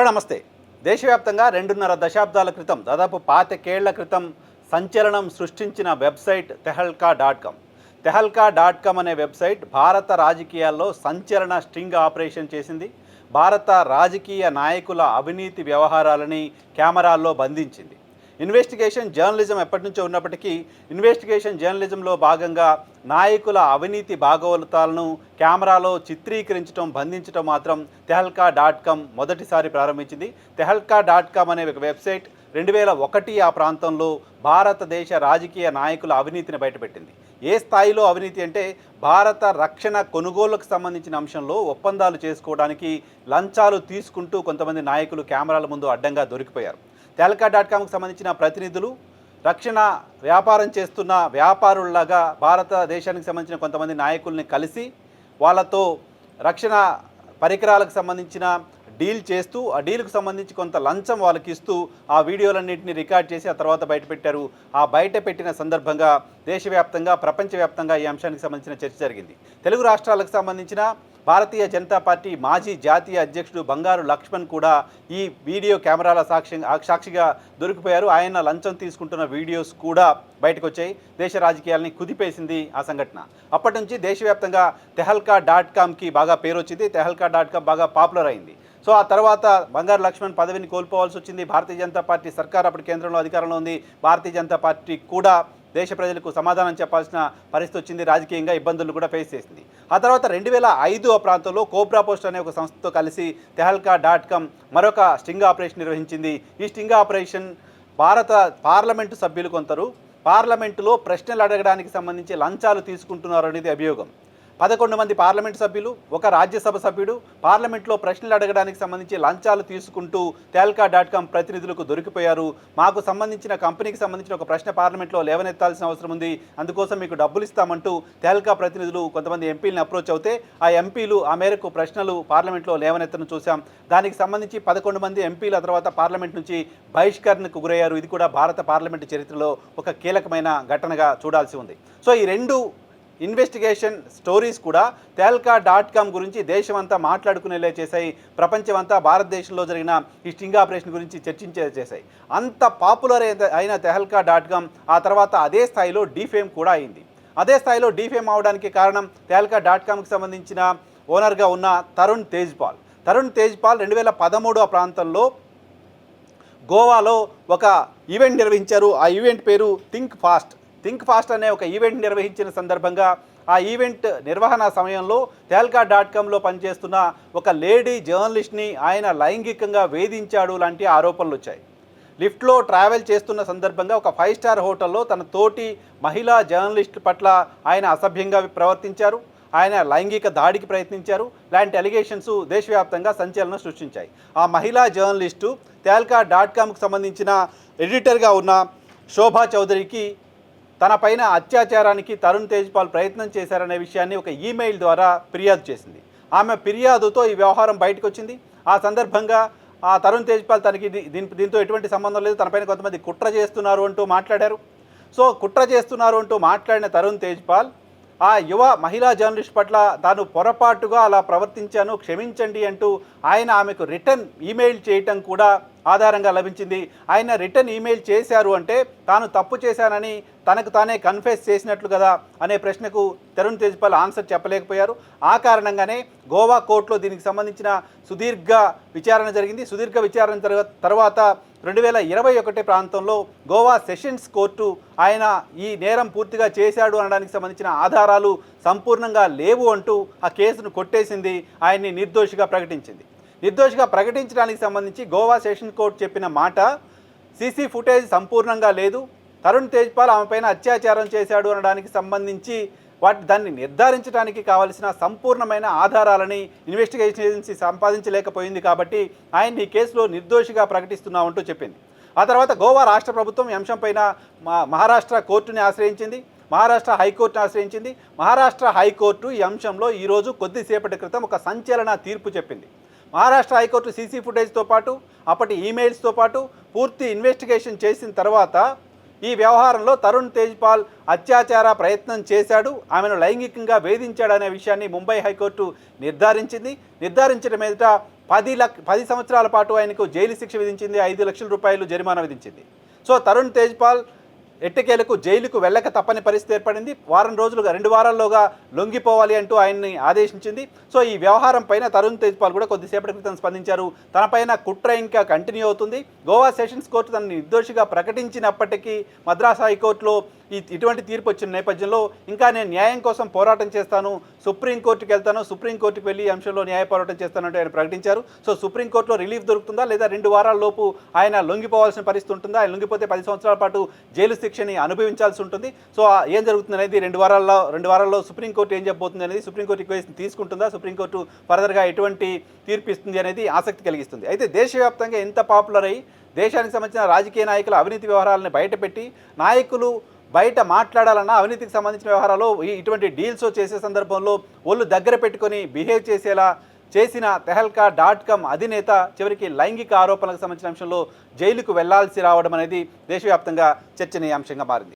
నమస్తే. దేశవ్యాప్తంగా 2.5 దశాబ్దాల క్రితం దాదాపు 25 ఏళ్ల క్రితం సంచలనం సృష్టించిన వెబ్సైట్ తెహల్కా.com. తెహల్కా.com అనే వెబ్సైట్ భారత రాజకీయాల్లో సంచలన స్టింగ్ ఆపరేషన్ చేసింది. భారత రాజకీయ నాయకుల అవినీతి వ్యవహారాలని కెమెరాల్లో బంధించింది. ఇన్వెస్టిగేషన్ జర్నలిజం ఎప్పటి నుంచో ఉన్నప్పటికీ ఇన్వెస్టిగేషన్ జర్నలిజంలో భాగంగా నాయకుల అవినీతి భాగవతాలను కెమెరాలో చిత్రీకరించడం, బంధించడం మాత్రం తెహల్కా.com మొదటిసారి ప్రారంభించింది. తెహల్కా.com అనే ఒక వెబ్సైట్ 2001 ఆ ప్రాంతంలో భారతదేశ రాజకీయ నాయకుల అవినీతిని బయటపెట్టింది. ఏ స్థాయిలో అవినీతి అంటే భారత రక్షణ కొనుగోలుకు సంబంధించిన అంశంలో ఒప్పందాలు చేసుకోవడానికి లంచాలు తీసుకుంటూ కొంతమంది నాయకులు కెమెరాల ముందు అడ్డంగా దొరికిపోయారు. తెహల్కా.comకు సంబంధించిన ప్రతినిధులు రక్షణ వ్యాపారం చేస్తున్న వ్యాపారుల్లాగా భారతదేశానికి సంబంధించిన కొంతమంది నాయకుల్ని కలిసి వాళ్ళతో రక్షణ పరికరాలకు సంబంధించిన డీల్ చేస్తూ ఆ డీల్కు సంబంధించి కొంత లంచం వాళ్ళకి ఇస్తూ ఆ వీడియోలన్నింటినీ రికార్డ్ చేసి ఆ తర్వాత బయటపెట్టారు. ఆ బయట పెట్టిన సందర్భంగా దేశవ్యాప్తంగా ప్రపంచవ్యాప్తంగా ఈ అంశానికి సంబంధించిన చర్చ జరిగింది. తెలుగు రాష్ట్రాలకు సంబంధించిన భారతీయ జనతా పార్టీ మాజీ జాతీయ అధ్యక్షుడు బంగారు లక్ష్మణ్ కూడా ఈ వీడియో కెమెరాల సాక్షిగా దొరికిపోయారు. ఆయన లంచం తీసుకుంటున్న వీడియోస్ కూడా బయటకు వచ్చాయి. దేశ రాజకీయాలని కుదిపేసింది ఆ సంఘటన. అప్పటి నుంచి దేశవ్యాప్తంగా తెహల్కా.comకి బాగా పేరు వచ్చింది. తెహల్కా.com బాగా పాపులర్ అయింది. సో ఆ తర్వాత బంగారు లక్ష్మణ్ పదవిని కోల్పోవాల్సి వచ్చింది. భారతీయ జనతా పార్టీ సర్కార్ అప్పుడు కేంద్రంలో అధికారంలో ఉంది. భారతీయ జనతా పార్టీ కూడా దేశ ప్రజలకు సమాధానం చెప్పాల్సిన పరిస్థితి వచ్చింది. రాజకీయంగా ఇబ్బందులు కూడా ఫేస్ చేసింది. ఆ తర్వాత 2005 ఆ ప్రాంతంలో కోబ్రా పోస్ట్ అనే ఒక సంస్థతో కలిసి తెహల్కా.com మరొక స్టింగ్ ఆపరేషన్ నిర్వహించింది. ఈ స్టింగ్ ఆపరేషన్ భారత పార్లమెంటు సభ్యులు కొందరు పార్లమెంటులో ప్రశ్నలు అడగడానికి సంబంధించి లంచాలు తీసుకుంటున్నారు అనేది అభియోగం. 11 మంది పార్లమెంటు సభ్యులు, ఒక రాజ్యసభ సభ్యుడు పార్లమెంట్లో ప్రశ్నలు అడగడానికి సంబంధించి లంచాలు తీసుకుంటూ తెహల్కా.com ప్రతినిధులకు దొరికిపోయారు. మాకు సంబంధించిన కంపెనీకి సంబంధించిన ఒక ప్రశ్న పార్లమెంట్లో లేవనెత్తాల్సిన అవసరం ఉంది, అందుకోసం మీకు డబ్బులు ఇస్తామంటూ తెహల్కా ప్రతినిధులు కొంతమంది ఎంపీలను అప్రోచ్ అవుతే ఆ ఎంపీలు ఆ మేరకు ప్రశ్నలు పార్లమెంట్లో లేవనెత్తను చూసాం. దానికి సంబంధించి 11 మంది ఎంపీలు ఆ తర్వాత పార్లమెంట్ నుంచి బహిష్కరణకు గురయ్యారు. ఇది కూడా భారత పార్లమెంటు చరిత్రలో ఒక కీలకమైన ఘటనగా చూడాల్సి ఉంది. సో ఈ రెండు ఇన్వెస్టిగేషన్ స్టోరీస్ కూడా తెహల్కా.com గురించి దేశమంతా మాట్లాడుకునేలా చేశాయి. ప్రపంచమంతా భారతదేశంలో జరిగిన ఈ స్టింగ్ ఆపరేషన్ గురించి చేశాయి. అంత పాపులర్ అయిన తెహల్కా.com ఆ తర్వాత అదే స్థాయిలో డీఫేమ్ కూడా అయింది. అదే స్థాయిలో డీఫేమ్ అవడానికి కారణం తెహల్కా.comకి సంబంధించిన ఓనర్గా ఉన్న తరుణ్ తేజ్పాల్ 2013 ఆ ప్రాంతంలో గోవాలో ఒక ఈవెంట్ నిర్వహించారు. ఆ ఈవెంట్ పేరు థింక్ ఫాస్ట్ అనే ఒక ఈవెంట్ నిర్వహించిన సందర్భంగా ఆ ఈవెంట్ నిర్వహణ సమయంలో తెహల్కా.comలో పనిచేస్తున్న ఒక లేడీ జర్నలిస్ట్ని ఆయన లైంగికంగా వేధించాడు లాంటి ఆరోపణలు వచ్చాయి. లిఫ్ట్లో ట్రావెల్ చేస్తున్న సందర్భంగా ఒక 5 స్టార్ హోటల్లో తన తోటి మహిళా జర్నలిస్ట్ పట్ల ఆయన అసభ్యంగా ప్రవర్తించారు, ఆయన లైంగిక దాడికి ప్రయత్నించారు. లాంటి అలిగేషన్స్ దేశవ్యాప్తంగా సంచలనం సృష్టించాయి. ఆ మహిళా జర్నలిస్టు తెహల్కా.comకు సంబంధించిన ఎడిటర్గా ఉన్న శోభా చౌదరికి తన పైన అత్యాచారానికి తరుణ్ తేజ్పాల్ ప్రయత్నం చేశారనే విషయాన్ని ఒక ఈమెయిల్ ద్వారా ఫిర్యాదు చేసింది. ఆమె ఫిర్యాదుతో ఈ వ్యవహారం బయటకు వచ్చింది. ఆ సందర్భంగా ఆ తరుణ్ తేజ్పాల్ తనకి దీంతో ఎటువంటి సంబంధం లేదు, తనపైన కొంతమంది కుట్ర చేస్తున్నారు అంటూ మాట్లాడారు. సో కుట్ర చేస్తున్నారు అంటూ మాట్లాడిన తరుణ్ తేజ్పాల్ ఆ యువ మహిళా జర్నలిస్ట్ పట్ల తాను పొరపాటుగా అలా ప్రవర్తించాను, క్షమించండి అంటూ ఆయన ఆమెకు రిటర్న్ ఈమెయిల్ చేయటం కూడా ఆధారంగా లభించింది. ఆయన రిటర్న్ ఈమెయిల్ చేశారు అంటే తాను తప్పు చేశానని తనకు తానే కన్ఫెస్ చేసినట్లు కదా అనే ప్రశ్నకు తరుణ్ తేజ్పాల్ ఆన్సర్ చెప్పలేకపోయారు. ఆ కారణంగానే గోవా కోర్టులో దీనికి సంబంధించిన సుదీర్ఘ విచారణ జరిగింది. సుదీర్ఘ విచారణ తర్వాత 2021 ప్రాంతంలో గోవా సెషన్స్ కోర్టు ఆయన ఈ నేరం పూర్తిగా చేశాడు అనడానికి సంబంధించిన ఆధారాలు సంపూర్ణంగా లేవు అంటూ ఆ కేసును కొట్టేసింది. ఆయన్ని నిర్దోషిగా ప్రకటించింది. నిర్దోషిగా ప్రకటించడానికి సంబంధించి గోవా సెషన్ కోర్టు చెప్పిన మాట, సీసీ ఫుటేజ్ సంపూర్ణంగా లేదు, తరుణ్ తేజ్పాల్ ఆమెపైన అత్యాచారం చేశాడు అనడానికి సంబంధించి దాన్ని నిర్ధారించడానికి కావలసిన సంపూర్ణమైన ఆధారాలని ఇన్వెస్టిగేషన్ ఏజెన్సీ సంపాదించలేకపోయింది కాబట్టి ఆయన ఈ కేసులో నిర్దోషిగా ప్రకటిస్తున్నామంటూ చెప్పింది. ఆ తర్వాత గోవా రాష్ట్ర ప్రభుత్వం ఈ అంశంపైన మహారాష్ట్ర కోర్టుని ఆశ్రయించింది, మహారాష్ట్ర హైకోర్టుని ఆశ్రయించింది. మహారాష్ట్ర హైకోర్టు ఈ అంశంలో ఈరోజు కొద్దిసేపటి క్రితం ఒక సంచలన తీర్పు చెప్పింది. మహారాష్ట్ర హైకోర్టు సీసీ ఫుటేజ్తో పాటు అప్పటి ఈమెయిల్స్తో పాటు పూర్తి ఇన్వెస్టిగేషన్ చేసిన తర్వాత ఈ వ్యవహారంలో తరుణ్ తేజ్పాల్ అత్యాచార ప్రయత్నం చేశాడు, ఆమెను లైంగికంగా వేధించాడనే విషయాన్ని ముంబై హైకోర్టు నిర్ధారించడం మీదట 10 సంవత్సరాల పాటు ఆయనకు జైలు శిక్ష విధించింది, 5 లక్షల రూపాయలు జరిమానా విధించింది. సో తరుణ్ తేజ్పాల్ ఎట్టకేలకు జైలుకు వెళ్ళక తప్పని పరిస్థితి ఏర్పడింది. 2 వారాల్లోగా లొంగిపోవాలి అంటూ ఆయన్ని ఆదేశించింది. సో ఈ వ్యవహారం పైన తరుణ్ తేజ్పాల్ కూడా కొద్దిసేపటి క్రితం స్పందించారు. తనపైన కుట్ర ఇంకా కంటిన్యూ అవుతుంది. గోవా సెషన్స్ కోర్టు తనని నిర్దోషిగా ప్రకటించినప్పటికీ మద్రాస్ హైకోర్టులో ఇటువంటి తీర్పు వచ్చిన నేపథ్యంలో ఇంకా నేను న్యాయం కోసం పోరాటం చేస్తాను, సుప్రీంకోర్టుకి వెళ్తాను, సుప్రీంకోర్టుకు వెళ్ళి ఈ అంశంలో న్యాయ పోరాటం చేస్తానంటూ ఆయన ప్రకటించారు. సో సుప్రీంకోర్టులో రిలీఫ్ దొరుకుతుందా లేదా 2 వారాల లోపు ఆయన లొంగిపోవాల్సిన పరిస్థితి ఉంటుందా, ఆయన లొంగిపోతే 10 సంవత్సరాల పాటు జైలు శిక్షని అనుభవించాల్సి ఉంటుంది. సో ఏం జరుగుతుంది అనేది 2 వారాల్లో సుప్రీంకోర్టు ఏం చెప్పబోతుంది అనేది, సుప్రీంకోర్టు రిక్వెస్ట్ తీసుకుంటుందా, సుప్రీంకోర్టు ఫర్దర్గా ఎటువంటి తీర్పు ఇస్తుంది అనేది ఆసక్తి కలిగిస్తుంది. అయితే దేశవ్యాప్తంగా ఎంత పాపులర్ అయ్యి దేశానికి సంబంధించిన రాజకీయ నాయకుల అవినీతి వ్యవహారాలను బయటపెట్టి నాయకులు బయట మాట్లాడాలన్నా అవినీతికి సంబంధించిన వ్యవహారాలు ఇటువంటి డీల్స్ చేసే సందర్భంలో ఒళ్ళు దగ్గర పెట్టుకొని బిహేవ్ చేసేలా చేసిన tehelka.com అధినేత చివరికి లైంగిక ఆరోపణలకు సంబంధించిన అంశంలో జైలుకు వెళ్లాల్సి రావడం అనేది దేశవ్యాప్తంగా చర్చనీయాంశంగా మారింది.